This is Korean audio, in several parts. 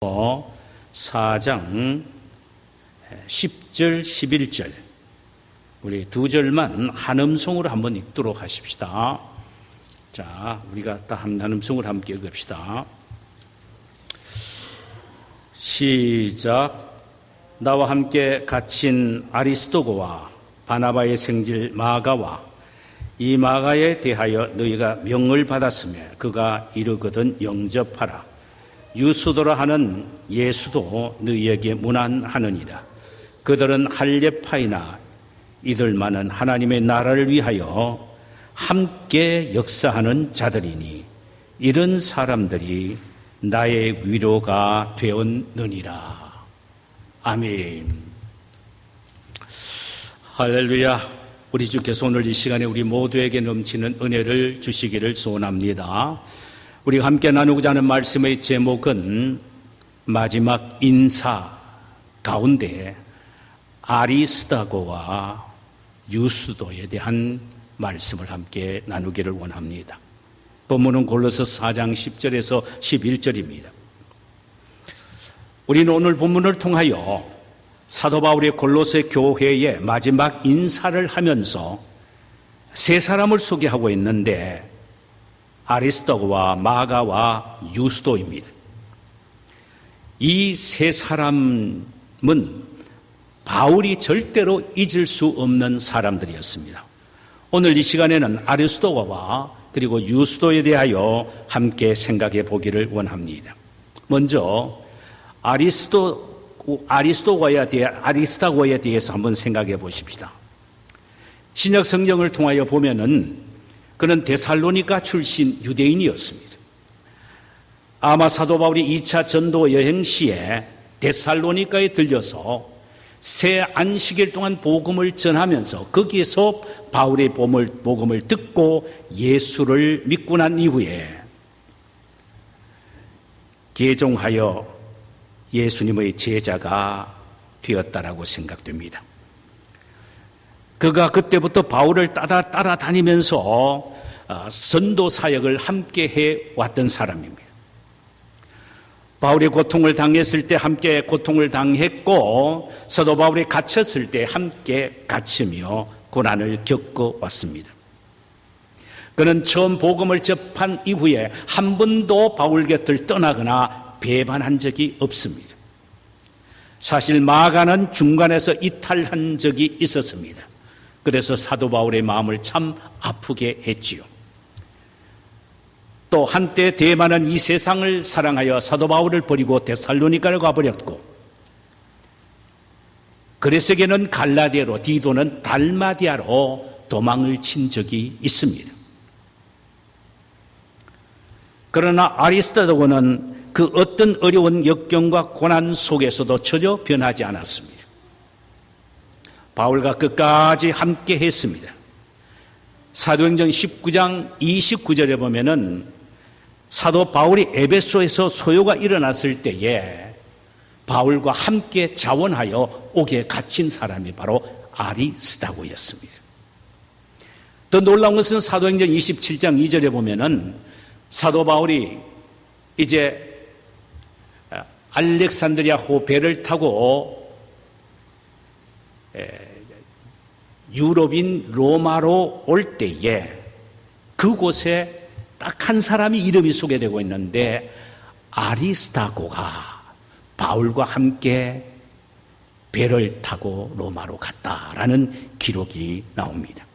4장 10절, 11절 우리 두 절만 한 음성으로 한번 읽도록 하십시다. 자, 우리가 딱 한 음성으로 함께 읽읍시다. 시작. 나와 함께 갇힌 아리스도고와 바나바의 생질 마가와 이 마가에 대하여 너희가 명을 받았으며 그가 이르거든 영접하라. 유수도라 하는 예수도 너희에게 문안하느니라. 그들은 할례파이나 이들만은 하나님의 나라를 위하여 함께 역사하는 자들이니 이런 사람들이 나의 위로가 되었느니라. 아멘. 할렐루야. 우리 주께서 오늘 이 시간에 우리 모두에게 넘치는 은혜를 주시기를 소원합니다. 우리가 함께 나누고자 하는 말씀의 제목은 마지막 인사 가운데 아리스다고와 유수도에 대한 말씀을 함께 나누기를 원합니다. 본문은 골로새 4장 10절에서 11절입니다. 우리는 오늘 본문을 통하여 사도 바울의 골로새 교회의 마지막 인사를 하면서 세 사람을 소개하고 있는데 아리스도고와 마가와 유수도입니다. 이 세 사람은 바울이 절대로 잊을 수 없는 사람들이었습니다. 오늘 이 시간에는 아리스도고와 그리고 유수도에 대하여 함께 생각해 보기를 원합니다. 먼저 아리스도고에 대해서 한번 생각해 보십시다. 신약 성경을 통하여 보면은 그는 데살로니가 출신 유대인이었습니다. 아마 사도 바울이 2차 전도 여행 시에 데살로니가에 들려서 새 안식일 동안 복음을 전하면서 거기에서 바울의 복음을 듣고 예수를 믿고 난 이후에 개종하여 예수님의 제자가 되었다라고 생각됩니다. 그가 그때부터 바울을 따라다니면서 선도 사역을 함께 해왔던 사람입니다. 바울이 고통을 당했을 때 함께 고통을 당했고 사도 바울이 갇혔을 때 함께 갇히며 고난을 겪어왔습니다. 그는 처음 복음을 접한 이후에 한 번도 바울 곁을 떠나거나 배반한 적이 없습니다. 사실 마가는 중간에서 이탈한 적이 있었습니다. 그래서 사도 바울의 마음을 참 아프게 했지요. 또 한때 데마는 이 세상을 사랑하여 사도 바울을 버리고 데살로니가를 가버렸고 그레스게는 갈라디아로 디도는 달마디아로 도망을 친 적이 있습니다. 그러나 아리스도고는 그 어떤 어려운 역경과 고난 속에서도 전혀 변하지 않았습니다. 바울과 끝까지 함께 했습니다. 사도행전 19장 29절에 보면은 사도 바울이 에베소에서 소요가 일어났을 때에 바울과 함께 자원하여 옥에 갇힌 사람이 바로 아리스다고였습니다. 더 놀라운 것은 사도행전 27장 2절에 보면은 사도 바울이 이제 알렉산드리아호 배를 타고 유럽인 로마로 올 때에 그곳에 딱 한 사람이 이름이 소개되고 있는데 아리스다고가 바울과 함께 배를 타고 로마로 갔다라는 기록이 나옵니다.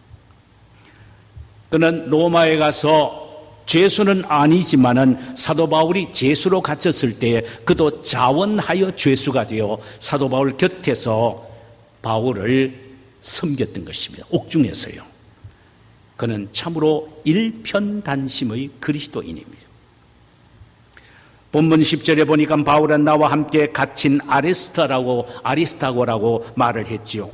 그는 로마에 가서 죄수는 아니지만은 사도 바울이 죄수로 갇혔을 때에 그도 자원하여 죄수가 되어 사도 바울 곁에서 바울을 섬겼던 것입니다. 옥중에서요. 그는 참으로 일편단심의 그리스도인입니다. 본문 10절에 보니까 바울은 나와 함께 갇힌 아리스다고라고 말을 했지요.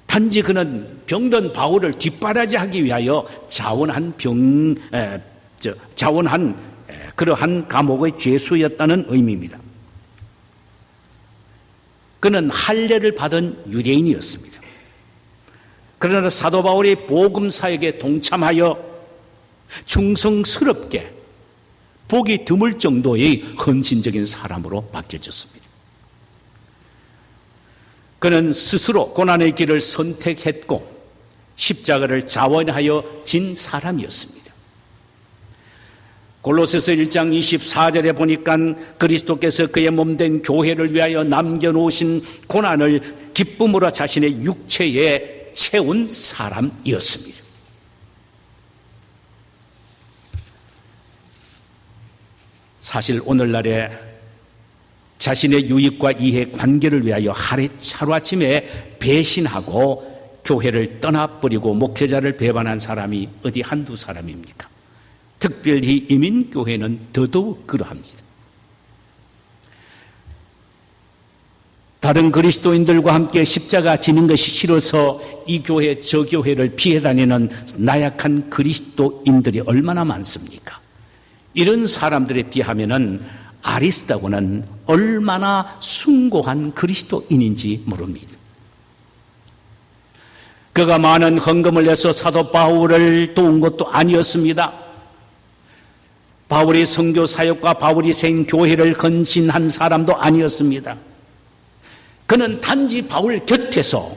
단지 그는 병든 바울을 뒷바라지하기 위하여 자원한 그러한 감옥의 죄수였다는 의미입니다. 그는 할례를 받은 유대인이었습니다. 그러나 사도 바울이 복음 사역에 동참하여 충성스럽게 보기 드물 정도의 헌신적인 사람으로 바뀌어졌습니다. 그는 스스로 고난의 길을 선택했고 십자가를 자원하여 진 사람이었습니다. 골로새서 1장 24절에 보니까 그리스도께서 그의 몸된 교회를 위하여 남겨놓으신 고난을 기쁨으로 자신의 육체에 채운 사람이었습니다. 사실 오늘날에 자신의 유익과 이해 관계를 위하여 하루아침에 배신하고 교회를 떠나버리고 목회자를 배반한 사람이 어디 한두 사람입니까? 특별히 이민교회는 더더욱 그러합니다. 다른 그리스도인들과 함께 십자가 지는 것이 싫어서 이 교회 저 교회를 피해 다니는 나약한 그리스도인들이 얼마나 많습니까? 이런 사람들에 비하면은 아리스다고는 얼마나 숭고한 그리스도인인지 모릅니다. 그가 많은 헌금을 내서 사도 바울을 도운 것도 아니었습니다. 바울이 선교 사역과 바울이 세운 교회를 헌신한 사람도 아니었습니다. 그는 단지 바울 곁에서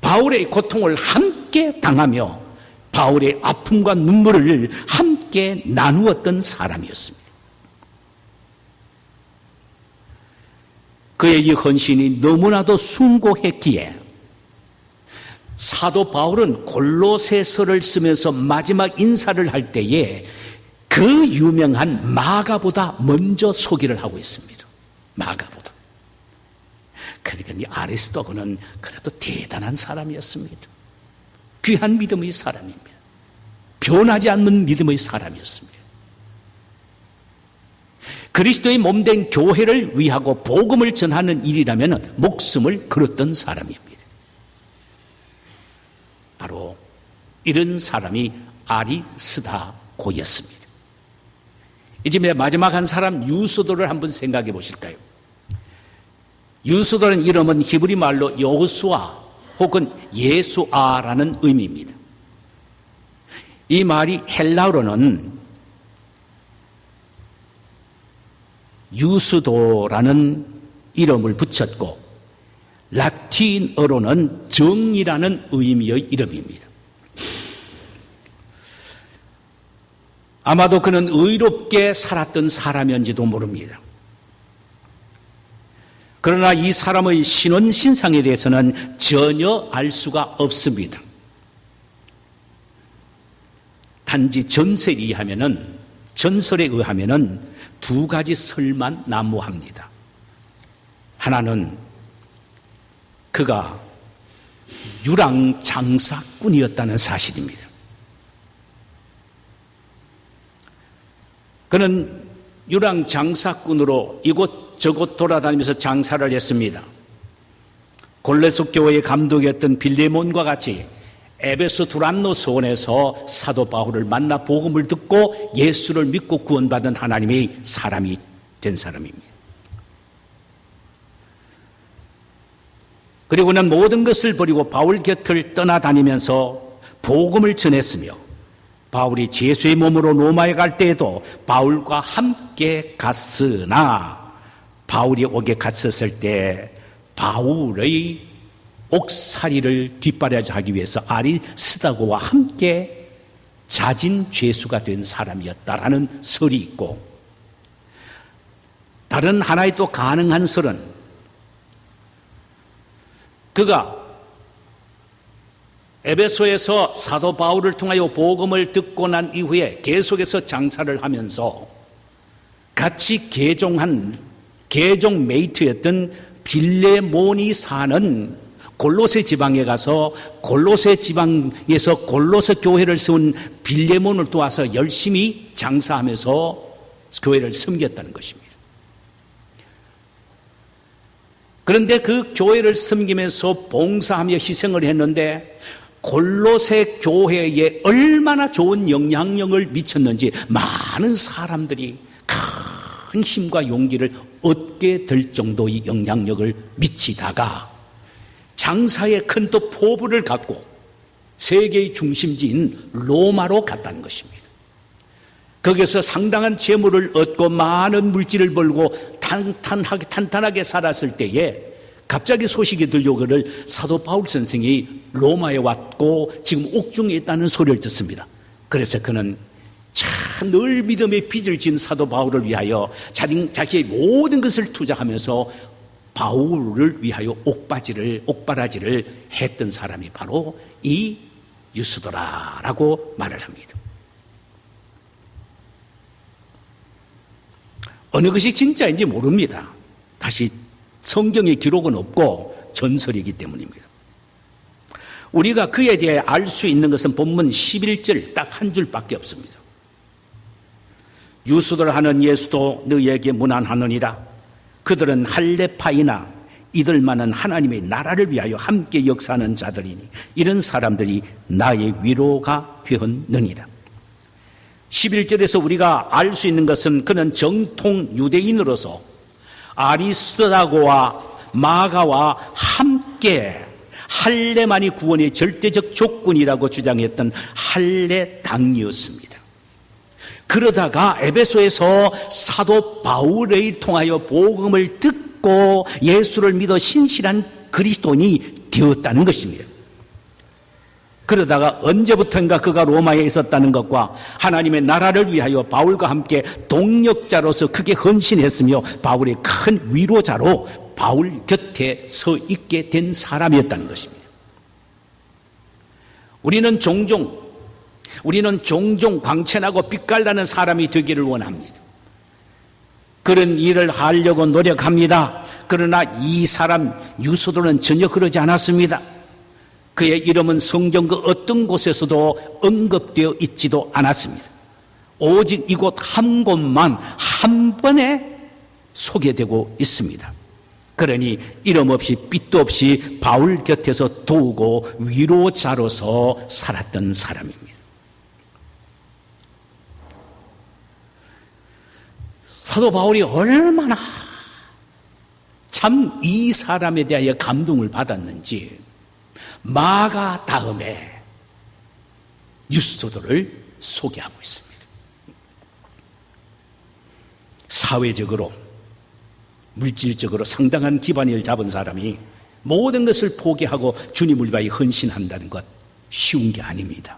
바울의 고통을 함께 당하며 바울의 아픔과 눈물을 함께 나누었던 사람이었습니다. 그의 이 헌신이 너무나도 숭고했기에 사도 바울은 골로새서를 쓰면서 마지막 인사를 할 때에 그 유명한 마가보다 먼저 소개를 하고 있습니다. 마가보다. 그러니까 이 아리스토고는 그래도 대단한 사람이었습니다. 귀한 믿음의 사람입니다. 변하지 않는 믿음의 사람이었습니다. 그리스도의 몸된 교회를 위하고 복음을 전하는 일이라면 목숨을 걸었던 사람입니다. 바로 이런 사람이 아리스다고였습니다. 이제 마지막 한 사람 유스도를 한번 생각해 보실까요? 유스도라는 이름은 히브리 말로 여호수아 혹은 예수아라는 의미입니다. 이 말이 헬라어로는 유스도라는 이름을 붙였고 라틴어로는 정이라는 의미의 이름입니다. 아마도 그는 의롭게 살았던 사람이었는지도 모릅니다. 그러나 이 사람의 신원 신상에 대해서는 전혀 알 수가 없습니다. 단지 전설에 의하면은 두 가지 설만 난무합니다. 하나는 그가 유랑 장사꾼이었다는 사실입니다. 그는 유랑 장사꾼으로 이곳저곳 돌아다니면서 장사를 했습니다. 골로새 교회의 감독이었던 빌레몬과 같이 에베소 두란노 소원에서 사도 바울을 만나 복음을 듣고 예수를 믿고 구원받은 하나님의 사람이 된 사람입니다. 그리고는 모든 것을 버리고 바울 곁을 떠나다니면서 복음을 전했으며 바울이 제수의 몸으로 로마에 갈 때에도 바울과 함께 갔으나 바울이 옥에 갇혔을 때 바울의 옥살이를 뒷바라지하기 위해서 아리스다고와 함께 자진 죄수가 된 사람이었다라는 설이 있고, 다른 하나의 또 가능한 설은 그가 에베소에서 사도 바울을 통하여 복음을 듣고 난 이후에 계속해서 장사를 하면서 같이 개종 메이트였던 빌레몬이 사는 골로새 지방에 가서 골로새 지방에서 골로새 교회를 세운 빌레몬을 도와서 열심히 장사하면서 교회를 섬겼다는 것입니다. 그런데 그 교회를 섬기면서 봉사하며 희생을 했는데 골로새 교회에 얼마나 좋은 영향력을 미쳤는지 많은 사람들이 큰 힘과 용기를 얻게 될 정도의 영향력을 미치다가 장사에 큰 또 포부를 갖고 세계의 중심지인 로마로 갔다는 것입니다. 거기서 상당한 재물을 얻고 많은 물질을 벌고 탄탄하게 살았을 때에 갑자기 소식이 들려오기를 사도 바울 선생이 로마에 왔고 지금 옥중에 있다는 소리를 듣습니다. 그래서 그는 참 늘 믿음의 빚을 진 사도 바울을 위하여 자기의 모든 것을 투자하면서 바울을 위하여 옥바라지를 했던 사람이 바로 이 유스도라라고 말을 합니다. 어느 것이 진짜인지 모릅니다. 다시 성경의 기록은 없고 전설이기 때문입니다. 우리가 그에 대해 알 수 있는 것은 본문 11절 딱 한 줄밖에 없습니다. 유수들 하는 예수도 너희에게 문안하느니라. 그들은 할례파이나 이들만은 하나님의 나라를 위하여 함께 역사하는 자들이니 이런 사람들이 나의 위로가 되었느니라. 11절에서 우리가 알 수 있는 것은 그는 정통 유대인으로서 아리스토다고와 마가와 함께 할례만이 구원의 절대적 조건이라고 주장했던 할례당이었습니다. 그러다가 에베소에서 사도 바울을 통하여 복음을 듣고 예수를 믿어 신실한 그리스도인이 되었다는 것입니다. 그러다가 언제부턴가 그가 로마에 있었다는 것과 하나님의 나라를 위하여 바울과 함께 동력자로서 크게 헌신했으며 바울의 큰 위로자로 바울 곁에 서 있게 된 사람이었다는 것입니다. 우리는 종종 광채나고 빛깔나는 사람이 되기를 원합니다. 그런 일을 하려고 노력합니다. 그러나 이 사람 유수도는 전혀 그러지 않았습니다. 그의 이름은 성경 그 어떤 곳에서도 언급되어 있지도 않았습니다. 오직 이곳 한 곳만 한 번에 소개되고 있습니다. 그러니 이름 없이 빛도 없이 바울 곁에서 도우고 위로자로서 살았던 사람입니다. 사도 바울이 얼마나 참 이 사람에 대하여 감동을 받았는지 마가 다음에 유스도를 소개하고 있습니다. 사회적으로 물질적으로 상당한 기반을 잡은 사람이 모든 것을 포기하고 주님을 위하여 헌신한다는 것 쉬운 게 아닙니다.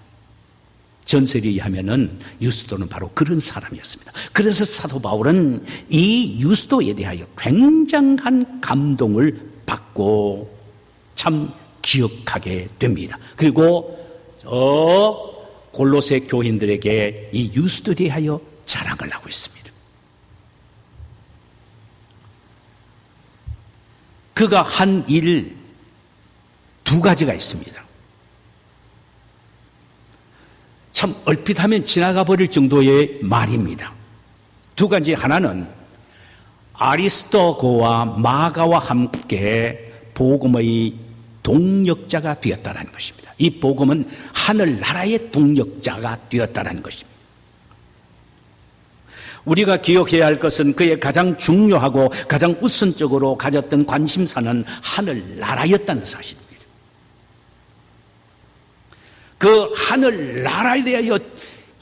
전설에 의하면은 유스도는 바로 그런 사람이었습니다. 그래서 사도 바울은 이 유스도에 대하여 굉장한 감동을 받고 참 기억하게 됩니다. 그리고 골로새 교인들에게 이 유스도에 대하여 자랑을 하고 있습니다. 그가 한 일 두 가지가 있습니다. 참 얼핏 하면 지나가 버릴 정도의 말입니다. 두 가지, 하나는 아리스토고와 마가와 함께 복음의 동력자가 되었다는 것입니다. 이 복음은 하늘나라의 동력자가 되었다는 것입니다. 우리가 기억해야 할 것은 그의 가장 중요하고 가장 우선적으로 가졌던 관심사는 하늘나라였다는 사실입니다. 그 하늘나라에 대하여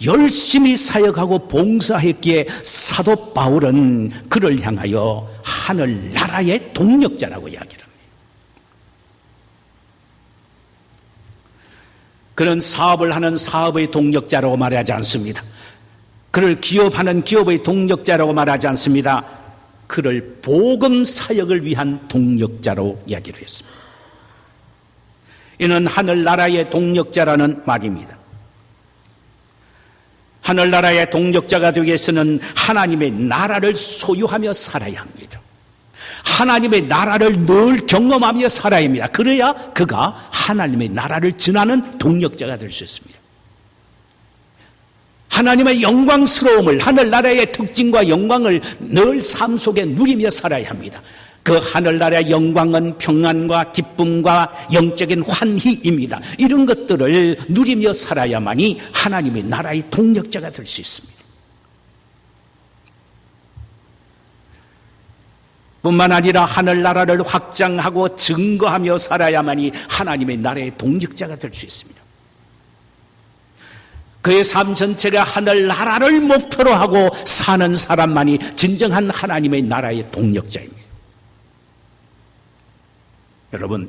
열심히 사역하고 봉사했기에 사도 바울은 그를 향하여 하늘나라의 동력자라고 이야기를 합니다. 그는 사업을 하는 사업의 동력자라고 말하지 않습니다. 그를 기업하는 기업의 동력자라고 말하지 않습니다. 그를 복음 사역을 위한 동력자로 이야기를 했습니다. 이는 하늘나라의 동력자라는 말입니다. 하늘나라의 동력자가 되기 위해서는 하나님의 나라를 소유하며 살아야 합니다. 하나님의 나라를 늘 경험하며 살아야 합니다. 그래야 그가 하나님의 나라를 전하는 동력자가 될 수 있습니다. 하나님의 영광스러움을, 하늘나라의 특징과 영광을 늘 삶 속에 누리며 살아야 합니다. 그 하늘나라의 영광은 평안과 기쁨과 영적인 환희입니다. 이런 것들을 누리며 살아야만이 하나님의 나라의 동력자가 될 수 있습니다. 뿐만 아니라 하늘나라를 확장하고 증거하며 살아야만이 하나님의 나라의 동력자가 될 수 있습니다. 그의 삶 전체가 하늘나라를 목표로 하고 사는 사람만이 진정한 하나님의 나라의 동력자입니다. 여러분,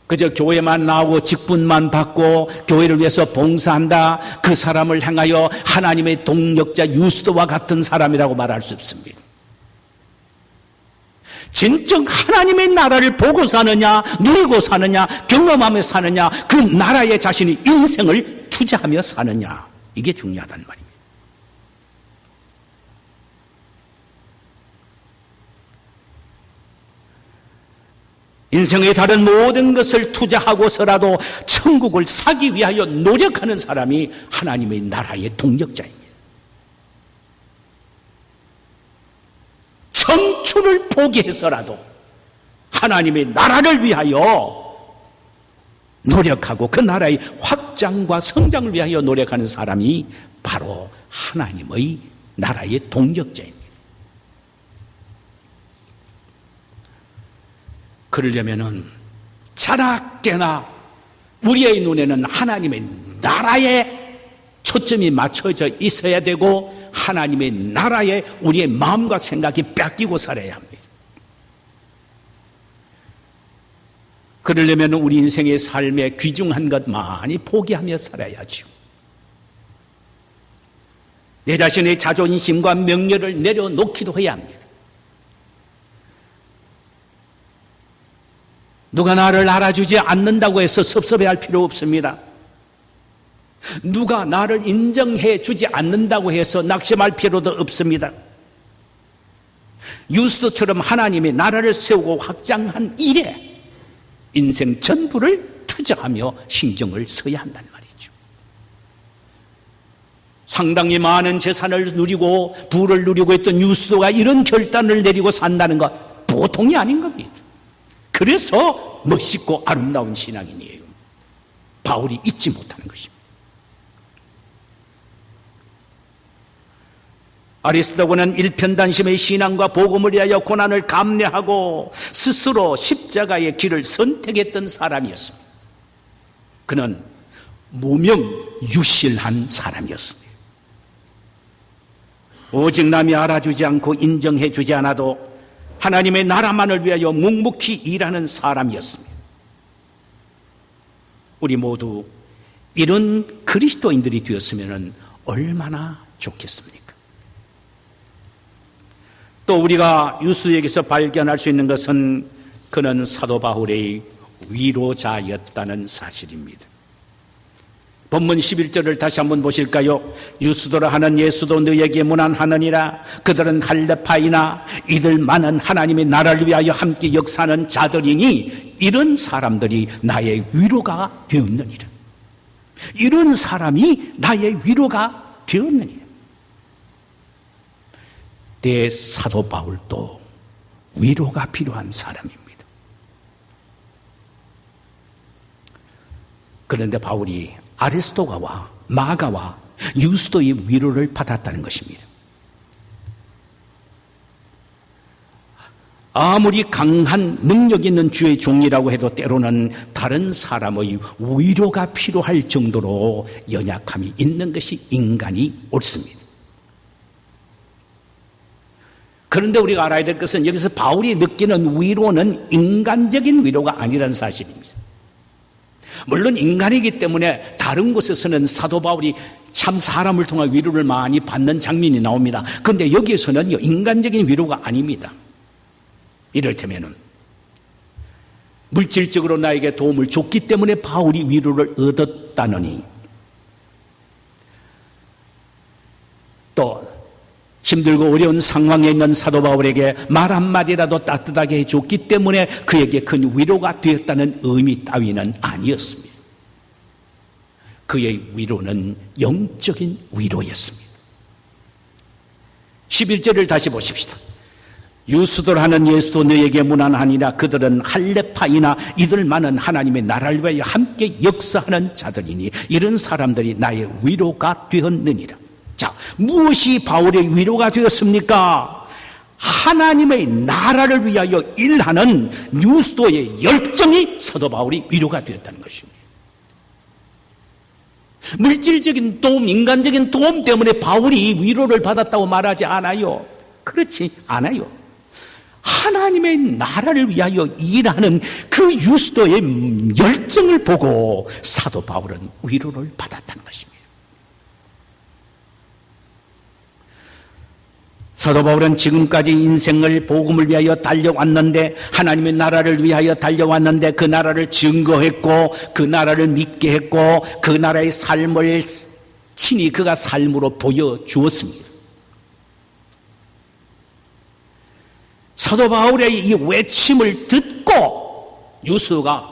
그저 교회만 나오고 직분만 받고 교회를 위해서 봉사한다, 그 사람을 향하여 하나님의 동력자 유스도와 같은 사람이라고 말할 수 없습니다. 진정 하나님의 나라를 보고 사느냐, 누리고 사느냐, 경험하며 사느냐, 그 나라에 자신의 인생을 투자하며 사느냐, 이게 중요하단 말입니다. 인생의 다른 모든 것을 투자하고서라도 천국을 사기 위하여 노력하는 사람이 하나님의 나라의 동력자입니다. 청춘을 포기해서라도 하나님의 나라를 위하여 노력하고 그 나라의 확장과 성장을 위하여 노력하는 사람이 바로 하나님의 나라의 동력자입니다. 그러려면은 자나깨나 우리의 눈에는 하나님의 나라에 초점이 맞춰져 있어야 되고 하나님의 나라에 우리의 마음과 생각이 뺏기고 살아야 합니다. 그러려면 우리 인생의 삶에 귀중한 것 많이 포기하며 살아야죠. 내 자신의 자존심과 명예를 내려놓기도 해야 합니다. 누가 나를 알아주지 않는다고 해서 섭섭해할 필요 없습니다. 누가 나를 인정해 주지 않는다고 해서 낙심할 필요도 없습니다. 유스도처럼 하나님의 나라를 세우고 확장한 일에 인생 전부를 투자하며 신경을 써야 한다는 말이죠. 상당히 많은 재산을 누리고 부를 누리고 있던 유스도가 이런 결단을 내리고 산다는 것 보통이 아닌 겁니다. 그래서 멋있고 아름다운 신앙인이에요. 바울이 잊지 못하는 것입니다. 아리스도고는 일편단심의 신앙과 복음을 위하여 고난을 감내하고 스스로 십자가의 길을 선택했던 사람이었습니다. 그는 무명유실한 사람이었습니다. 오직 남이 알아주지 않고 인정해 주지 않아도 하나님의 나라만을 위하여 묵묵히 일하는 사람이었습니다. 우리 모두 이런 그리스도인들이 되었으면 얼마나 좋겠습니까? 또 우리가 유스도에게서 발견할 수 있는 것은 그는 사도 바울의 위로자였다는 사실입니다. 본문 11절을 다시 한번 보실까요? 유스도라 하는 예수도 너에게 무난하느니라. 그들은 할레파이나 이들만은 하나님의 나라를 위하여 함께 역사하는 자들이니 이런 사람들이 나의 위로가 되었느니라. 이런 사람이 나의 위로가 되었느니라. 대사도 바울도 위로가 필요한 사람입니다. 그런데 바울이 아리스도가와 마가와 유스도의 위로를 받았다는 것입니다. 아무리 강한 능력 있는 주의 종이라고 해도 때로는 다른 사람의 위로가 필요할 정도로 연약함이 있는 것이 인간이 옳습니다. 그런데 우리가 알아야 될 것은 여기서 바울이 느끼는 위로는 인간적인 위로가 아니라는 사실입니다. 물론 인간이기 때문에 다른 곳에서는 사도 바울이 참 사람을 통해 위로를 많이 받는 장면이 나옵니다. 그런데 여기에서는 인간적인 위로가 아닙니다. 이를테면 물질적으로 나에게 도움을 줬기 때문에 바울이 위로를 얻었다느니, 또 힘들고 어려운 상황에 있는 사도 바울에게 말 한마디라도 따뜻하게 해줬기 때문에 그에게 큰 위로가 되었다는 의미 따위는 아니었습니다. 그의 위로는 영적인 위로였습니다. 11절을 다시 보십시다. 유스도라는 예수도 너에게 무난하니라. 그들은 할레파이나 이들만은 하나님의 나라를 위하여 함께 역사하는 자들이니 이런 사람들이 나의 위로가 되었느니라. 자, 무엇이 바울의 위로가 되었습니까? 하나님의 나라를 위하여 일하는 유스도의 열정이 사도 바울이 위로가 되었다는 것입니다. 물질적인 도움, 인간적인 도움 때문에 바울이 위로를 받았다고 말하지 않아요. 그렇지 않아요. 하나님의 나라를 위하여 일하는 그 유스도의 열정을 보고 사도 바울은 위로를 받았다는 것입니다. 사도 바울은 지금까지 인생을 복음을 위하여 달려왔는데, 하나님의 나라를 위하여 달려왔는데, 그 나라를 증거했고 그 나라를 믿게 했고 그 나라의 삶을 친히 그가 삶으로 보여주었습니다. 사도 바울의 이 외침을 듣고 유스도가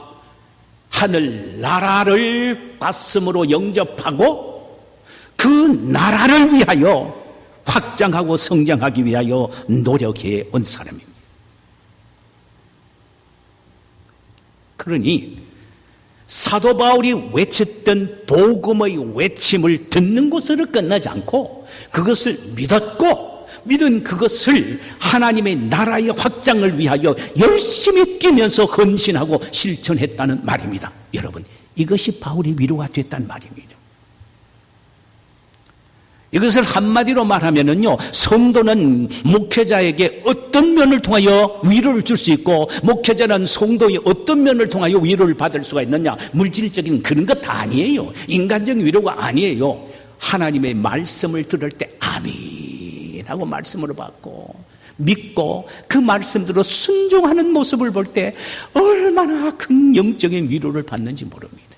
하늘 나라를 가슴으로 영접하고 그 나라를 위하여 확장하고 성장하기 위하여 노력해 온 사람입니다. 그러니 사도 바울이 외쳤던 복음의 외침을 듣는 것으로 끝나지 않고 그것을 믿었고, 믿은 그것을 하나님의 나라의 확장을 위하여 열심히 뛰면서 헌신하고 실천했다는 말입니다. 여러분, 이것이 바울의 위로가 됐다는 말입니다. 이것을 한마디로 말하면은요, 성도는 목회자에게 어떤 면을 통하여 위로를 줄 수 있고, 목회자는 성도의 어떤 면을 통하여 위로를 받을 수가 있느냐? 물질적인 그런 것 다 아니에요. 인간적인 위로가 아니에요. 하나님의 말씀을 들을 때 아멘 하고 말씀으로 받고 믿고 그 말씀대로 순종하는 모습을 볼 때 얼마나 큰 영적인 위로를 받는지 모릅니다.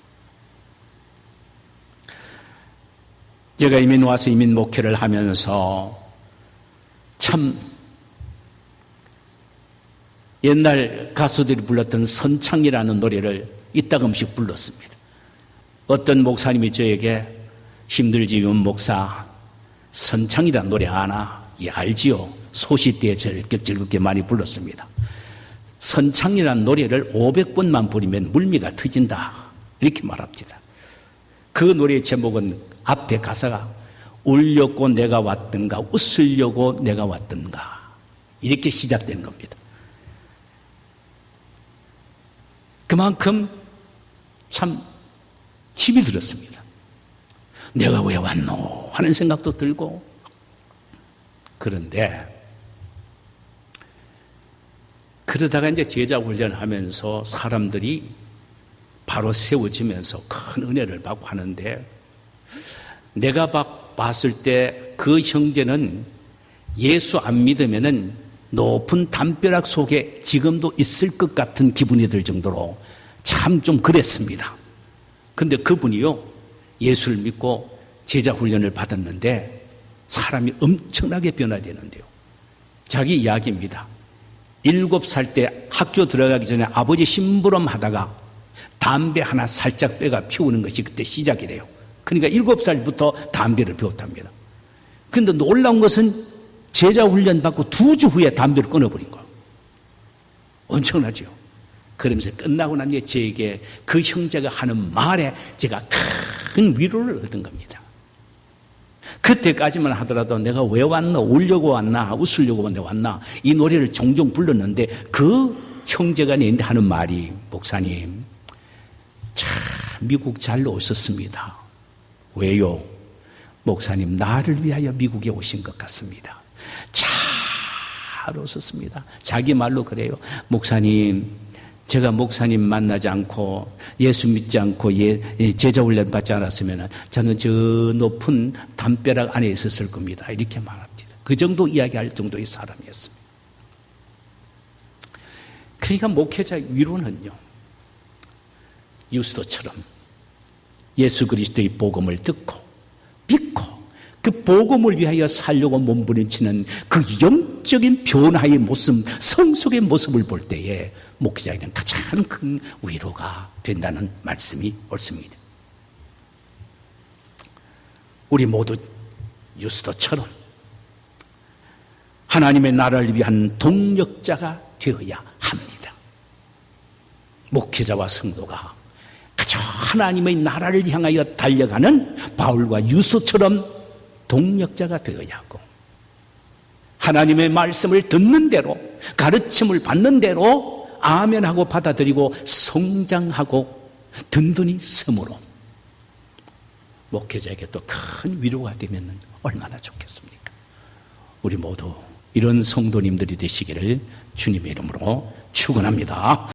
제가 이민 와서 이민 목회를 하면서 참 옛날 가수들이 불렀던 선창이라는 노래를 이따금씩 불렀습니다. 어떤 목사님이 저에게 힘들지 윤 목사, 선창이라는 노래 아나? 예, 알지요. 소시 때에 즐겁게 많이 불렀습니다. 선창이라는 노래를 500번만 부르면 물미가 터진다, 이렇게 말합니다. 그 노래의 제목은 앞에 가사가 울려고 내가 왔던가 웃으려고 내가 왔던가 이렇게 시작되는 겁니다. 그만큼 참 힘이 들었습니다. 내가 왜 왔노 하는 생각도 들고. 그런데 그러다가 이제 제자 훈련하면서 사람들이 바로 세워지면서 큰 은혜를 받고 하는데, 내가 봤을 때 그 형제는 예수 안 믿으면은 높은 담벼락 속에 지금도 있을 것 같은 기분이 들 정도로 참 좀 그랬습니다. 근데 그분이요, 예수를 믿고 제자 훈련을 받았는데 사람이 엄청나게 변화되는데요. 자기 이야기입니다. 7살 때 학교 들어가기 전에 아버지 심부름 하다가 담배 하나 살짝 빼가 피우는 것이 그때 시작이래요. 그러니까 7살부터 담배를 피웠답니다. 그런데 놀라운 것은 제자 훈련 받고 2주 후에 담배를 끊어버린 거예요. 엄청나죠. 그러면서 끝나고 난 뒤에 저에게 그 형제가 하는 말에 제가 큰 위로를 얻은 겁니다. 그때까지만 하더라도 내가 왜 왔나, 울려고 왔나, 웃으려고 왔나, 이 노래를 종종 불렀는데 그 형제가 내한테 하는 말이, 목사님 참 미국 잘 오셨습니다. 왜요? 목사님 나를 위하여 미국에 오신 것 같습니다. 잘 오셨습니다. 자기 말로 그래요. 목사님, 제가 목사님 만나지 않고 예수 믿지 않고 제자 훈련 받지 않았으면 저는 저 높은 담벼락 안에 있었을 겁니다. 이렇게 말합니다. 그 정도 이야기할 정도의 사람이었습니다. 그러니까 목회자의 위로는요, 유스도처럼 예수 그리스도의 복음을 듣고 믿고 그 복음을 위하여 살려고 몸부림치는 그 영적인 변화의 모습, 성숙의 모습을 볼 때에 목회자에게는 가장 큰 위로가 된다는 말씀이 옳습니다. 우리 모두 유스도처럼 하나님의 나라를 위한 동력자가 되어야 합니다. 목회자와 성도가 그저 하나님의 나라를 향하여 달려가는 바울과 유스도처럼 동력자가 되어야 하고, 하나님의 말씀을 듣는 대로, 가르침을 받는 대로 아멘하고 받아들이고 성장하고 든든히 섬으로 목회자에게 또 큰 위로가 되면 얼마나 좋겠습니까? 우리 모두 이런 성도님들이 되시기를 주님의 이름으로 축원합니다.